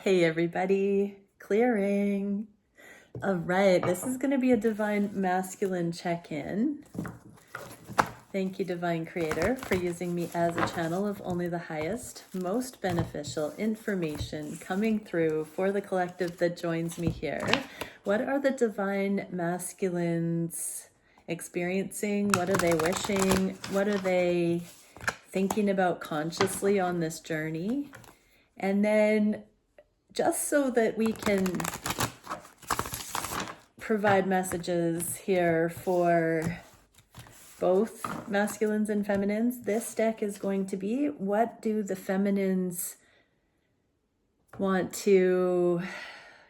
Hey everybody, clearing. All right, this is going to be a Divine Masculine check-in. Thank you, Divine Creator, for using me as a channel of only the highest, most beneficial information coming through for the collective that joins me here. What are the Divine Masculines experiencing? What are they wishing? What are they thinking about consciously on this journey? And then just so that we can provide messages here for both masculines and feminines, this deck is going to be, what do the feminines want to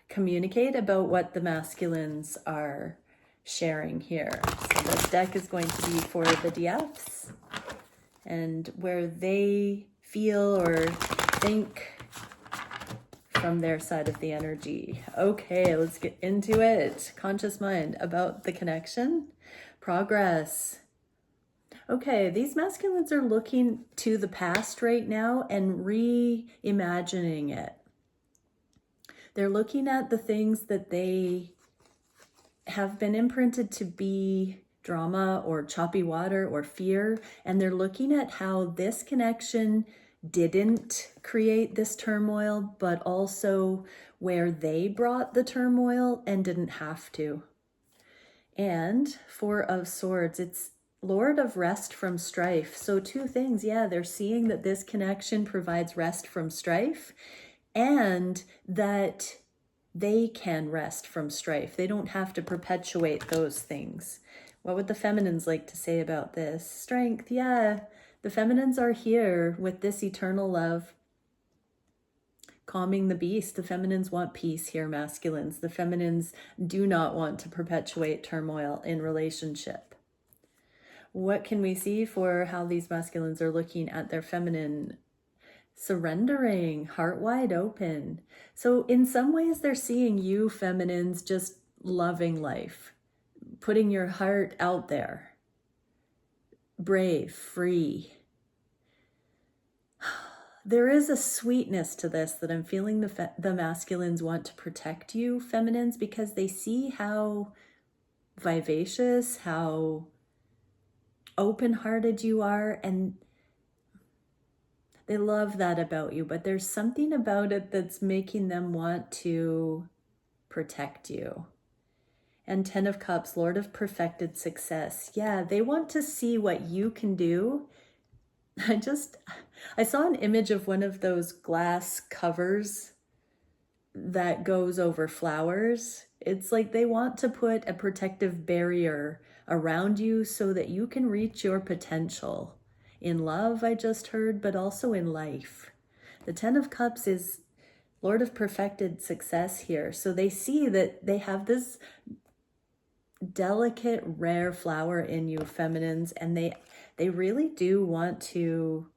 communicate about what the masculines are sharing here? So this deck is going to be for the DFs and where they feel or think from their side of the energy. Okay, let's get into it. Conscious mind about the connection, progress. Okay, these masculines are looking to the past right now and reimagining it. They're looking at the things that they have been imprinted to be drama or choppy water or fear, and they're looking at how this connection didn't create this turmoil, but also where they brought the turmoil and didn't have to. And Four of Swords, it's Lord of rest from strife. So two things, yeah, they're seeing that this connection provides rest from strife and that they can rest from strife. They don't have to perpetuate those things. What would the feminines like to say about this? Strength, yeah. The feminines are here with this eternal love, calming the beast. The feminines want peace here, masculines. The feminines do not want to perpetuate turmoil in relationship. What can we see for how these masculines are looking at their feminine? Surrendering, heart wide open. So in some ways they're seeing you feminines just loving life, putting your heart out there, brave, free. There is a sweetness to this that I'm feeling the masculines want to protect you, feminines, because they see how vivacious, how open-hearted you are, and they love that about you, but there's something about it that's making them want to protect you. And Ten of Cups, Lord of perfected success. Yeah, they want to see what you can do. I saw an image of one of those glass covers that goes over flowers. It's like they want to put a protective barrier around you so that you can reach your potential. In love, I just heard, but also in life. The Ten of Cups is Lord of perfected success here. So they see that they have this delicate, rare flower in you, feminines, and they really do want to,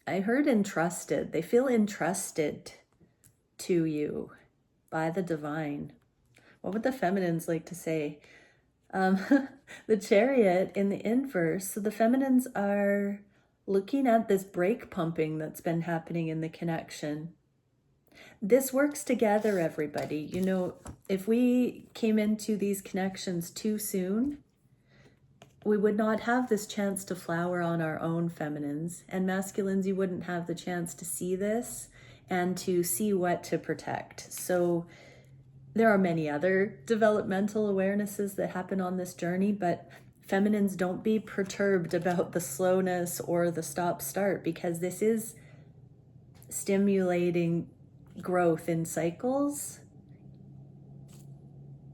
I heard entrusted. They feel entrusted to you by the divine. What would the feminines like to say? The Chariot in the inverse. So the feminines are looking at this break pumping that's been happening in the connection. This works together, everybody. You know, if we came into these connections too soon, we would not have this chance to flower on our own, feminines. And masculines, you wouldn't have the chance to see this and to see what to protect. So there are many other developmental awarenesses that happen on this journey, but feminines, don't be perturbed about the slowness or the stop-start, because this is stimulating growth in cycles,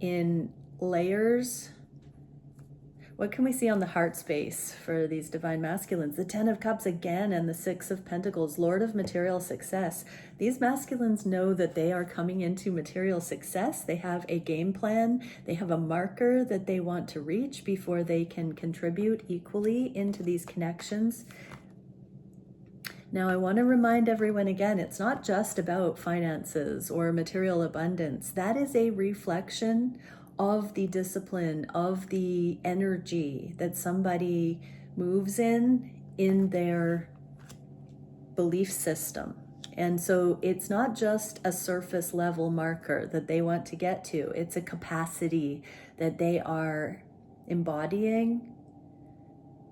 in layers. What can we see on the heart space for these divine masculines? The Ten of Cups again and the Six of Pentacles, Lord of material success. These masculines know that they are coming into material success. They have a game plan. They have a marker that they want to reach before they can contribute equally into these connections. Now, I want to remind everyone again, it's not just about finances or material abundance. That is a reflection of the discipline, of the energy that somebody moves in their belief system. And so it's not just a surface level marker that they want to get to. It's a capacity that they are embodying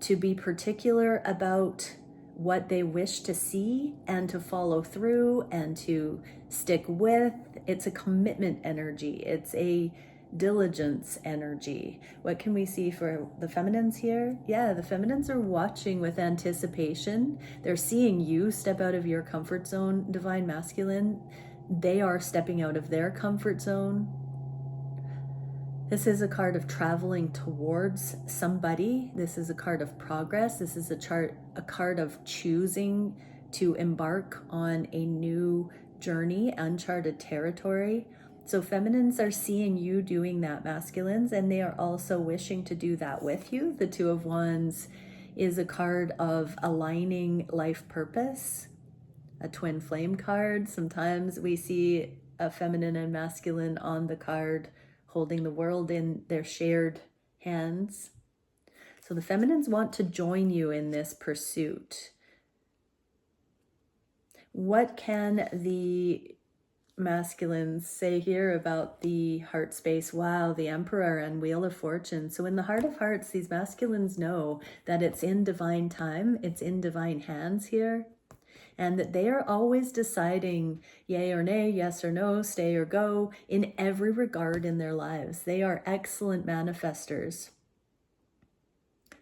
to be particular about what they wish to see and to follow through and to stick with. It's a commitment energy. It's a diligence energy. What can we see for the feminines here? Yeah, the feminines are watching with anticipation. They're seeing you step out of your comfort zone, divine masculine. They are stepping out of their comfort zone. This is a card of traveling towards somebody. This is a card of progress. This is a card of choosing to embark on a new journey, uncharted territory. So feminines are seeing you doing that, masculines, and they are also wishing to do that with you. The Two of Wands is a card of aligning life purpose, a twin flame card. Sometimes we see a feminine and masculine on the card holding the world in their shared hands. So the feminines want to join you in this pursuit. What can the masculines say here about the heart space? Wow, the Emperor and Wheel of Fortune. So in the Heart of Hearts, these masculines know that it's in divine time, it's in divine hands here, and that they are always deciding yay or nay, yes or no, stay or go, in every regard in their lives. They are excellent manifestors.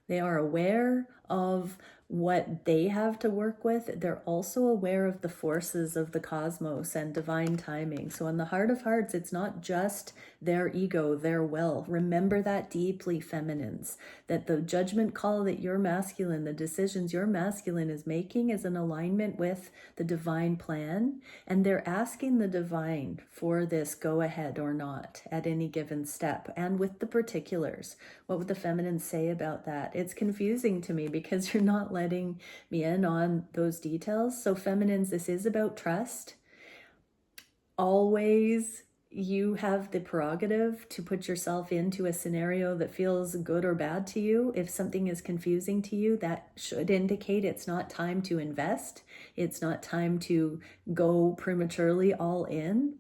They are aware of what they have to work with. They're also aware of the forces of the cosmos and divine timing. So in the Heart of Hearts, it's not just their ego, their will. Remember that deeply, feminines, that the judgment call that your masculine, the decisions your masculine is making is in alignment with the divine plan. And they're asking the divine for this go ahead or not at any given step. And with the particulars, what would the feminines say about that? It's confusing to me because you're not letting me in on those details. So feminines, this is about trust. Always you have the prerogative to put yourself into a scenario that feels good or bad to you. If something is confusing to you, that should indicate it's not time to invest. It's not time to go prematurely all in.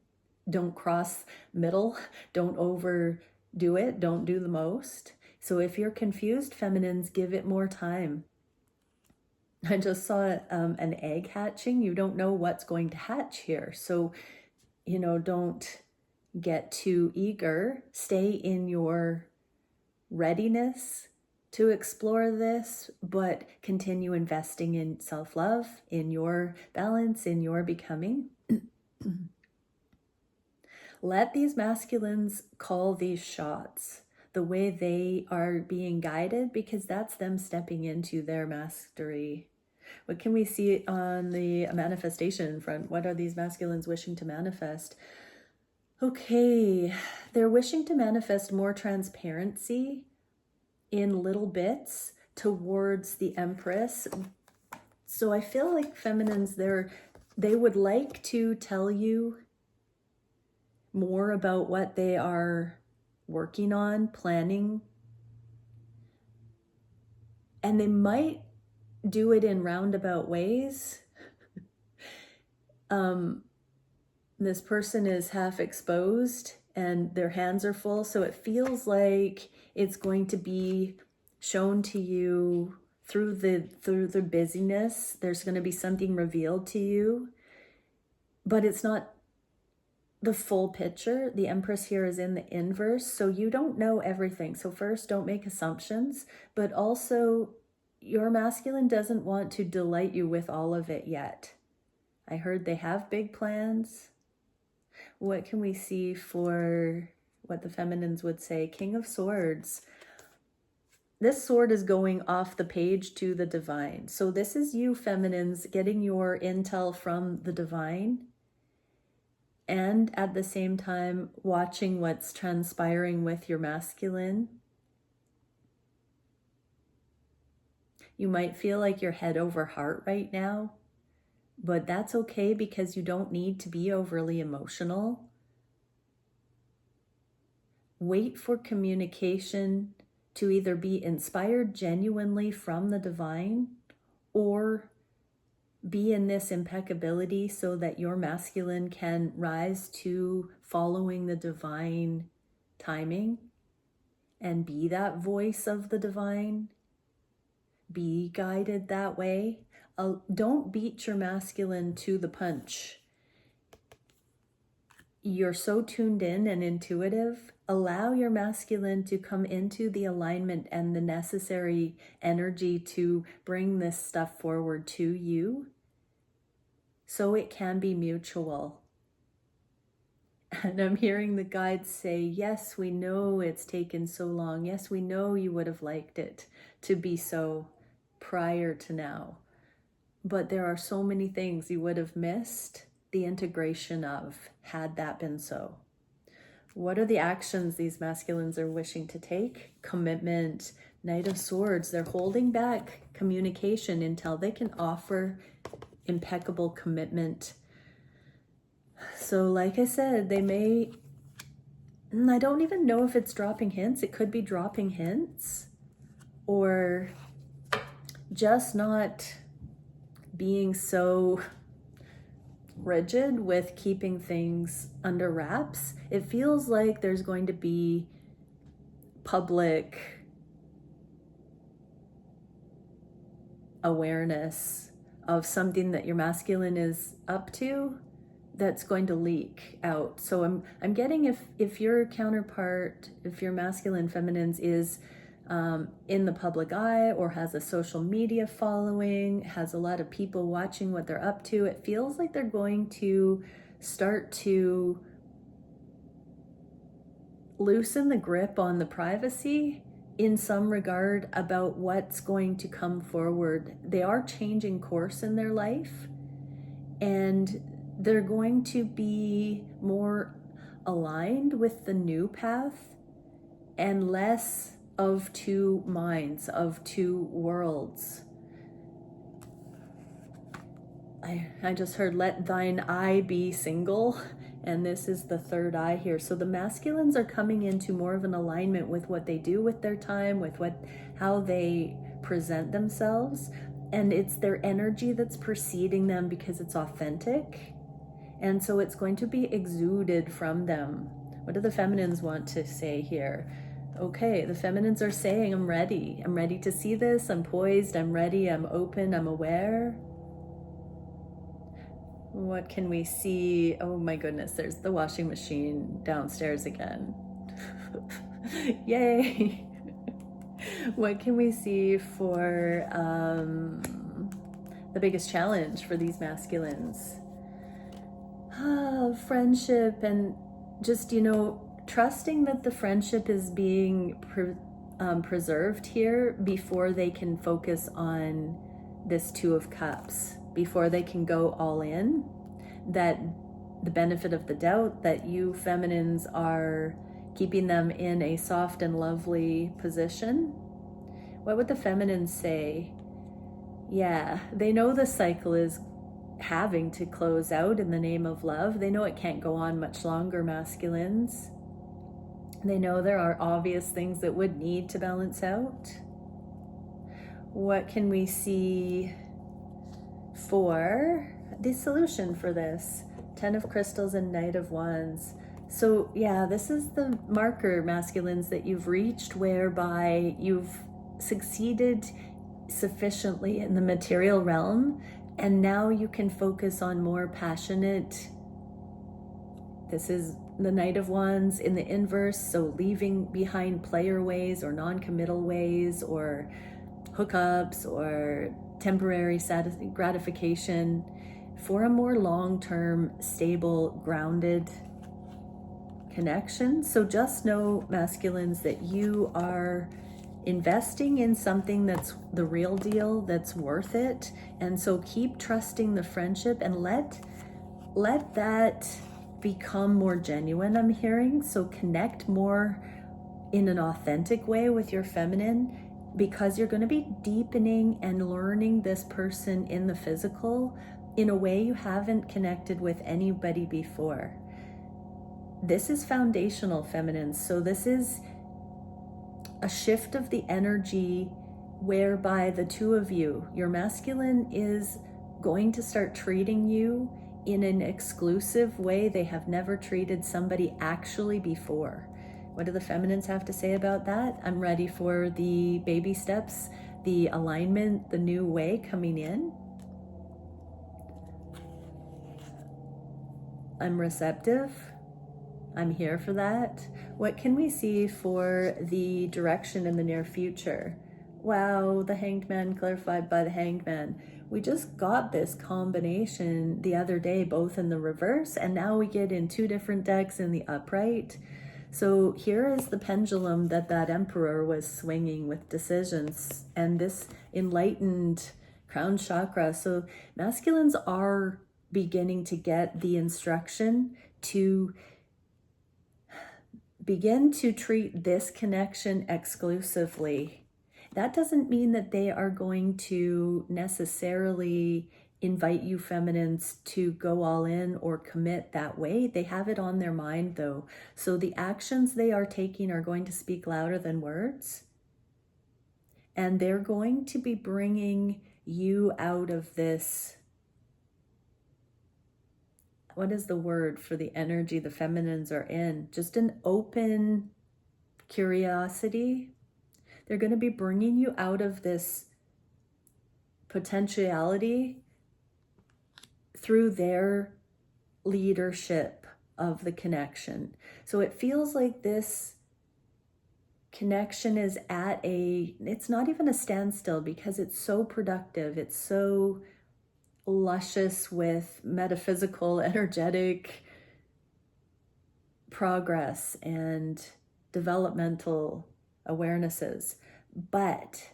Don't cross middle. Don't overdo it. Don't do the most. So if you're confused, feminines, give it more time. I just saw an egg hatching. You don't know what's going to hatch here. So, don't get too eager. Stay in your readiness to explore this, but continue investing in self-love, in your balance, in your becoming. Let these masculines call these shots the way they are being guided, because that's them stepping into their mastery. What can we see on the manifestation front? What are these masculines wishing to manifest? Okay, they're wishing to manifest more transparency in little bits towards the Empress. So I feel like feminines, they would like to tell you more about what they are working on, planning, and they might do it in roundabout ways. This person is half exposed and their hands are full, so it feels like it's going to be shown to you through the busyness. There's going to be something revealed to you, but it's not the full picture. The Empress here is in the inverse, so you don't know everything. So first, don't make assumptions, but also your masculine doesn't want to delight you with all of it yet. I heard they have big plans. What can we see for what the feminines would say? King of Swords. This sword is going off the page to the divine. So this is you, feminines, getting your intel from the divine, and at the same time watching what's transpiring with your masculine. You might feel like you're head over heart right now, but that's okay, because you don't need to be overly emotional. Wait for communication to either be inspired genuinely from the divine, or be in this impeccability so that your masculine can rise to following the divine timing and be that voice of the divine. Be guided that way. Don't beat your masculine to the punch. You're so tuned in and intuitive. Allow your masculine to come into the alignment and the necessary energy to bring this stuff forward to you so it can be mutual. And I'm hearing the guides say, yes, we know it's taken so long. Yes, we know you would have liked it to be so prior to now. But there are so many things you would have missed the integration of had that been so. What are the actions these masculines are wishing to take? Commitment, Knight of Swords. They're holding back communication until they can offer impeccable commitment. So like I said, they may, I don't even know if it's dropping hints. It could be dropping hints or just not being so rigid with keeping things under wraps. It feels like there's going to be public awareness of something that your masculine is up to that's going to leak out. So I'm getting if your counterpart, if your masculine feminines is in the public eye or has a social media following, has a lot of people watching what they're up to, it feels like they're going to start to loosen the grip on the privacy in some regard about what's going to come forward. They are changing course in their life and they're going to be more aligned with the new path and less of two minds, of two worlds. I just heard, let thine eye be single, and this is the third eye here. So the masculines are coming into more of an alignment with what they do with their time, with how they present themselves, and it's their energy that's preceding them because it's authentic, and so it's going to be exuded from them. What do the feminines want to say here? Okay, the feminines are saying, I'm ready to see this, I'm poised, I'm ready, I'm open, I'm aware. What can we see? Oh my goodness, there's the washing machine downstairs again. Yay! What can we see for the biggest challenge for these masculines? Friendship and just, trusting that the friendship is being preserved here before they can focus on this Two of Cups, before they can go all in, that the benefit of the doubt that you feminines are keeping them in a soft and lovely position. What would the feminines say? Yeah, they know the cycle is having to close out in the name of love. They know it can't go on much longer, masculines. They know there are obvious things that would need to balance out. What can we see for the solution for this? 10 of Crystals and Knight of Wands. So yeah, this is the marker, masculines, that you've reached whereby you've succeeded sufficiently in the material realm, and now you can focus on more passionate. This is the Knight of Wands in the inverse, so leaving behind player ways or non-committal ways or hookups or temporary gratification for a more long-term, stable, grounded connection. So just know, masculines, that you are investing in something that's the real deal, that's worth it. And so keep trusting the friendship and let that become more genuine, I'm hearing. So connect more in an authentic way with your feminine, because you're going to be deepening and learning this person in the physical in a way you haven't connected with anybody before. This is foundational, feminines. So this is a shift of the energy whereby the two of you, your masculine is going to start treating you in an exclusive way they have never treated somebody actually before. What do the feminines have to say about that? I'm ready for the baby steps, the alignment, the new way coming in. I'm receptive. I'm here for that. What can we see for the direction in the near future? Wow, the Hanged Man clarified by the Hanged Man. We just got this combination the other day, both in the reverse, and now we get in two different decks in the upright. So here is the pendulum that Emperor was swinging with decisions, and this enlightened crown chakra. So masculines are beginning to get the instruction to begin to treat this connection exclusively. That doesn't mean that they are going to necessarily invite you feminines to go all in or commit that way. They have it on their mind though. So the actions they are taking are going to speak louder than words. And they're going to be bringing you out of this. What is the word for the energy the feminines are in? Just an open curiosity. They're going to be bringing you out of this potentiality through their leadership of the connection. So it feels like this connection is at it's not even a standstill because it's so productive. It's so luscious with metaphysical, energetic progress and developmental awarenesses. But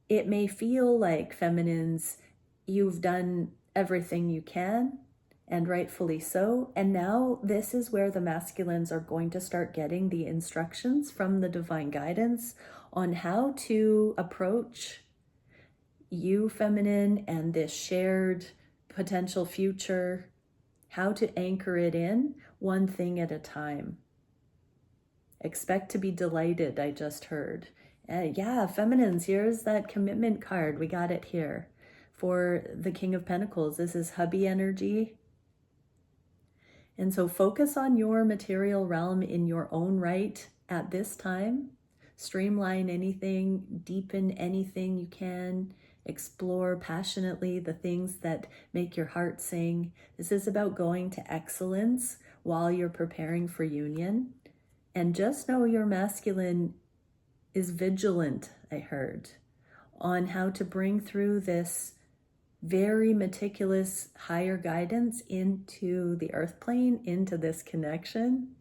it may feel like feminines, you've done everything you can, and rightfully so. And now this is where the masculines are going to start getting the instructions from the divine guidance on how to approach you feminine and this shared potential future, how to anchor it in one thing at a time. Expect to be delighted, I just heard. Yeah, feminines, here's that commitment card. We got it here for the King of Pentacles. This is hubby energy. And so focus on your material realm in your own right at this time. Streamline anything, deepen anything you can. Explore passionately the things that make your heart sing. This is about going to excellence while you're preparing for union. And just know your masculine is vigilant, I heard, on how to bring through this very meticulous higher guidance into the earth plane, into this connection.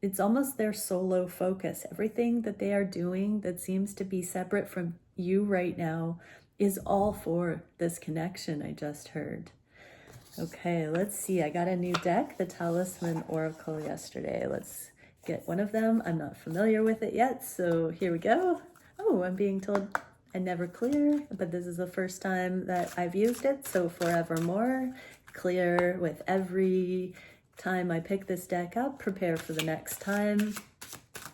It's almost their solo focus. Everything that they are doing that seems to be separate from you right now is all for this connection, I just heard. Okay, let's see. I got a new deck, the Talisman Oracle, yesterday. Let's get one of them. I'm not familiar with it yet, so here we go. Oh, I'm being told I never clear, but this is the first time that I've used it, so forevermore. Clear with every time I pick this deck up, prepare for the next time.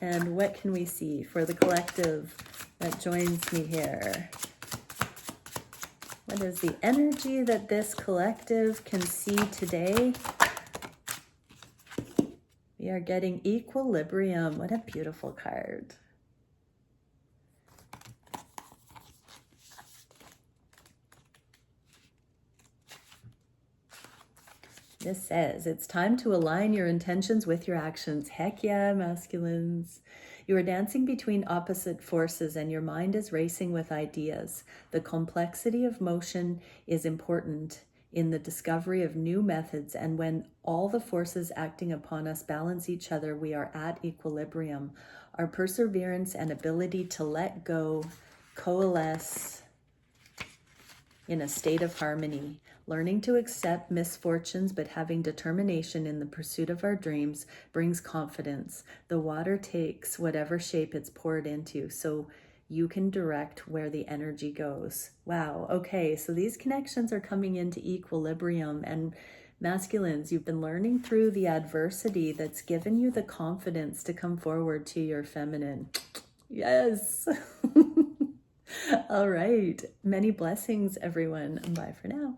And what can we see for the collective that joins me here? What is the energy that this collective can see today? We are getting equilibrium. What a beautiful card. This says, it's time to align your intentions with your actions. Heck yeah, masculines. You are dancing between opposite forces and your mind is racing with ideas. The complexity of motion is important in the discovery of new methods, and when all the forces acting upon us balance each other, we are at equilibrium. Our perseverance and ability to let go coalesce in a state of harmony. Learning to accept misfortunes but having determination in the pursuit of our dreams brings confidence. The water takes whatever shape it's poured into, so you can direct where the energy goes. Wow, okay, so these connections are coming into equilibrium, and masculines, you've been learning through the adversity that's given you the confidence to come forward to your feminine. Yes. All right. Many blessings, everyone. Bye for now.